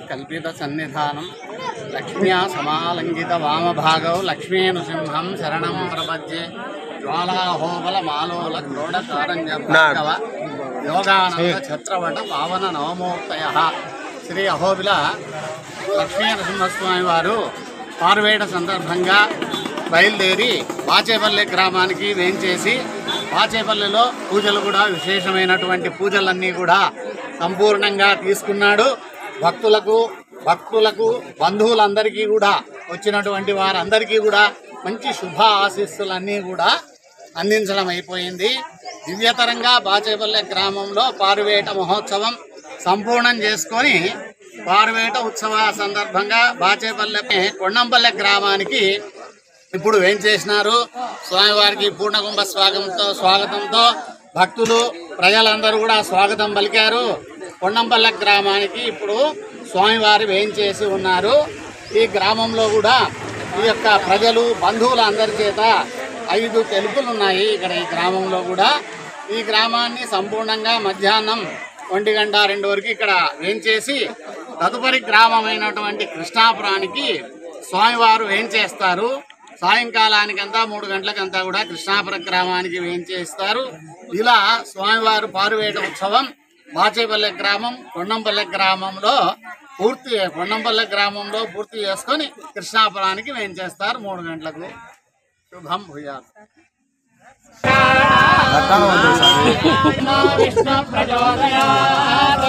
कल्पित सन्निधानं लक्ष्म्या समालंकित वामभागौ लक्ष्मीनृसिंहं शरणं प्रपद्ये ज्वालाहोबल मालोल क्रोडकारण्यभागव योगानंद छत्रवट पावन नवमूर्तयः श्री अहोबिल लक्ष्मीनृसिंहस्वामी वारु पार्वेट संदर्भंगा బయలుదేరి బాచేపల్లి గ్రామానికి వేంచేసి బాచేపల్లిలో పూజలు కూడా విశేషమైనటువంటి పూజలన్నీ కూడా సంపూర్ణంగా తీసుకున్నాడు. భక్తులకు బంధువులందరికీ కూడా వచ్చినటువంటి వారందరికీ కూడా మంచి శుభ ఆశీస్సులన్నీ కూడా అందించడం అయిపోయింది. దివ్యతరంగా బాచేపల్లి గ్రామంలో పారువేట మహోత్సవం సంపూర్ణం చేసుకొని పారువేట ఉత్సవ సందర్భంగా బాచేపల్లి కొండంపల్లి గ్రామానికి ఇప్పుడు వేంచేసినారు. స్వామివారికి పూర్ణకుంభ స్వాగతంతో భక్తులు ప్రజలందరూ కూడా స్వాగతం పలికారు. కొండంపల్లి గ్రామానికి ఇప్పుడు స్వామివారి వేంచేసి ఉన్నారు. ఈ గ్రామంలో కూడా ఈ యొక్క ప్రజలు బంధువుల అందరి చేత 5 తెలుపులు ఉన్నాయి. ఇక్కడ ఈ గ్రామంలో కూడా ఈ గ్రామాన్ని సంపూర్ణంగా మధ్యాహ్నం 1 గంట 2 వరకు ఇక్కడ వేంచేసి తదుపరి గ్రామమైనటువంటి కృష్ణాపురానికి స్వామివారు వేంచేస్తారు. సాయంకాలానికంతా 3 గంటలకంతా కూడా కృష్ణాపురం గ్రామానికి వేంచేస్తారు. ఇలా స్వామివారు పారువేట ఉత్సవం బాచేపల్లి గ్రామం కొండంపల్లి గ్రామంలో పూర్తి చేసుకొని కృష్ణాపురానికి వేంచేస్తారు 3 గంటలకు. శుభం భూయాత్. విష్ణు ప్రచోదయాత్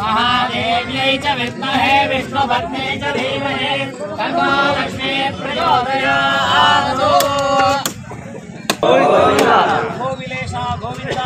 మహాదేవ్యై చ విద్మహే విష్ణుపత్న్యై చ ధీమహి తన్నో లక్ష్మీ ప్రచోదయాత్. గోవిలేశ గోవింద.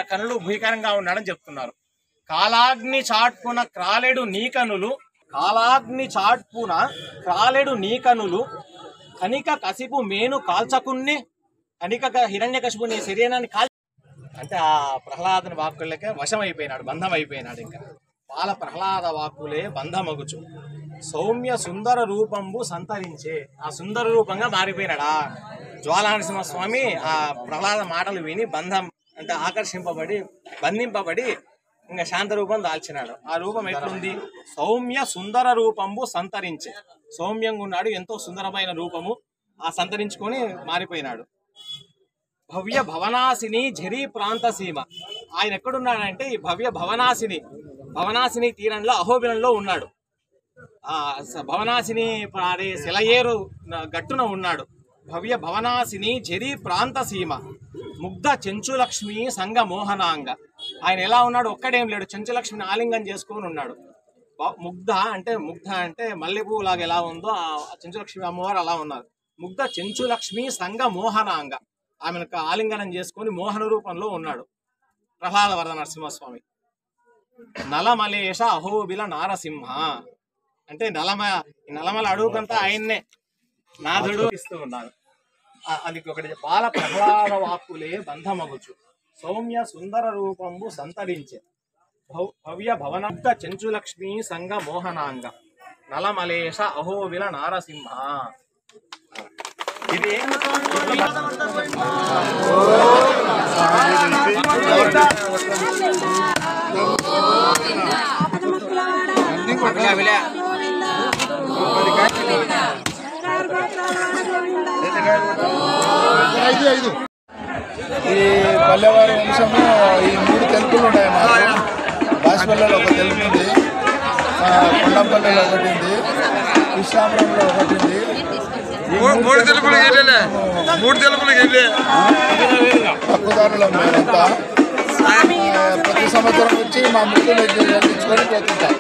కనులు భీకరంగా ఉన్నాడని చెప్తున్నారు. కాలాగ్ని చాట్పున క్రాలెడు నీకనులు కనిక కసిపు మేను కాల్చకున్ని హిరణ్యకశిపుని శరీరాన్ని అంటే ఆ ప్రహ్లాదుని వాక్కులకే వశం అయిపోయినాడు, బంధం అయిపోయినాడు. ఇంకా బాల ప్రహ్లాద వాక్కులే బంధమగుచు సౌమ్య సుందర రూపంబు సంతరించే, ఆ సుందర రూపంగా మారిపోయినాడు. ఆ జ్వాలానరసింహస్వామి ఆ ప్రహ్లాద మాటలు విని బంధం అంటే ఆకర్షింపబడి బంధింపబడి ఇంకా శాంత రూపం దాల్చినాడు. ఆ రూపం ఎట్లుంది? సౌమ్య సుందర రూపంబు సంతరించే, సౌమ్యంగా ఉన్నాడు, ఎంతో సుందరమైన రూపము ఆ సంతరించుకొని మారిపోయినాడు. భవ్య భవనాశిని ఝరీ ప్రాంత సీమ, ఆయన ఎక్కడున్నాడంటే ఈ భవ్య భవనాశిని తీరంలో అహోబిలంలో ఉన్నాడు. ఆ భవనాశిని పాడే సెలయేరు గట్టున ఉన్నాడు. భవ్య భవనాశిని ఝరీ ప్రాంత సీమ ముగ్ధ చెంచులక్ష్మి సంగ మోహనాంగ, ఆయన ఎలా ఉన్నాడు? ఒక్కడేం లేడు, చెంచులక్ష్మిని ఆలింగం చేసుకొని ఉన్నాడు. ముగ్ధ అంటే మల్లెపూ లాగా ఎలా ఉందో ఆ చెంచులక్ష్మి అమ్మవారు అలా ఉన్నారు. ముగ్ధ చెంచులక్ష్మి సంగ మోహనాంగ, ఆమెను ఆలింగనం చేసుకొని మోహన రూపంలో ఉన్నాడు ప్రహ్లాద వరద నరసింహస్వామి. నలమలేశ అహోబిల నారసింహ, అంటే నలమల అడుగుకంతా ఆయన్నే నాథుడు ఇస్తూ ఉన్నాడు. అది ఒకటి. బాల ప్రహ్లాద వాక్కులే బంధమగుచు సౌమ్య సుందర రూపంబు సంతరించే భవ్య భవనంత చెంచులక్ష్మి సంగ మోహనాంగ నలమలేశ అహోబిల నారసింహ. ఇది ఈ పల్లెవారి వంశము ఈ 3 తెలుపులు ఉన్నాయి. మాకు బాసిపల్లెలో ఒక తెలుపు ఉంది, కొండంపల్లెలో ఒకటి ఉంది, కృష్ణాపురంలో ఒకటి ఉంది. హక్కుదారులం మేమంతా. ప్రతి సంవత్సరం వచ్చి మా ముగ్గులు చెల్లించుకొని పోతుంటాం.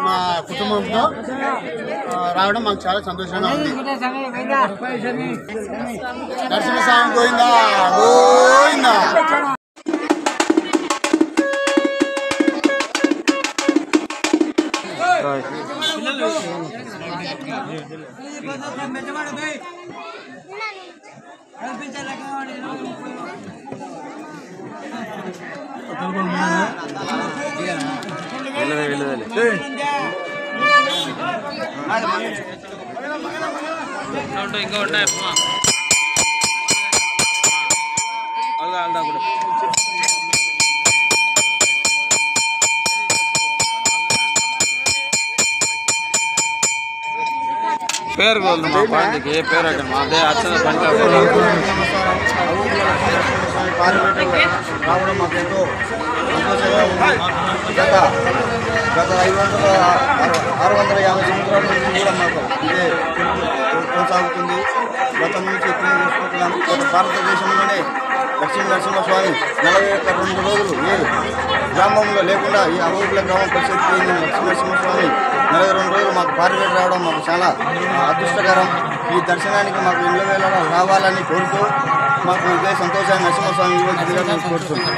మా కుటుంబంతో రావడం మాకు చాలా సంతోషంగా ఉంది. నరసింహస్వామి గోవిందా గోవిందా. ఇంకా ఉంటాయి పేరు కోళ్ళు మా పార్టీకి ఏ పేరు అక్కడ మా అదే అచ్చన పంట రావడం మాకెంతో సంతోషంగా ఉంది. గత 650 సంవత్సరాల నుంచి కూడా మాకు ఇదే కొనసాగుతుంది. గతం నుంచి ఇట్లనే చేసుకుంటున్నాం. భారతదేశంలోనే లక్ష్మీ నరసింహస్వామి 41 రోజులు ఏ గ్రామంలో లేకుండా ఈ అహోబిల గ్రామం పరిస్థితి లక్ష్మీ నరసింహస్వామి 42 రోజులు మాకు పారివేట రావడం మాకు చాలా అదృష్టకరం. ఈ దర్శనానికి మాకు ఇళ్ళ వేళ రావాలని కోరుతూ మాకు ఇదే సంతోషాన్ని నరసింహస్వామి కోరుతున్నాం.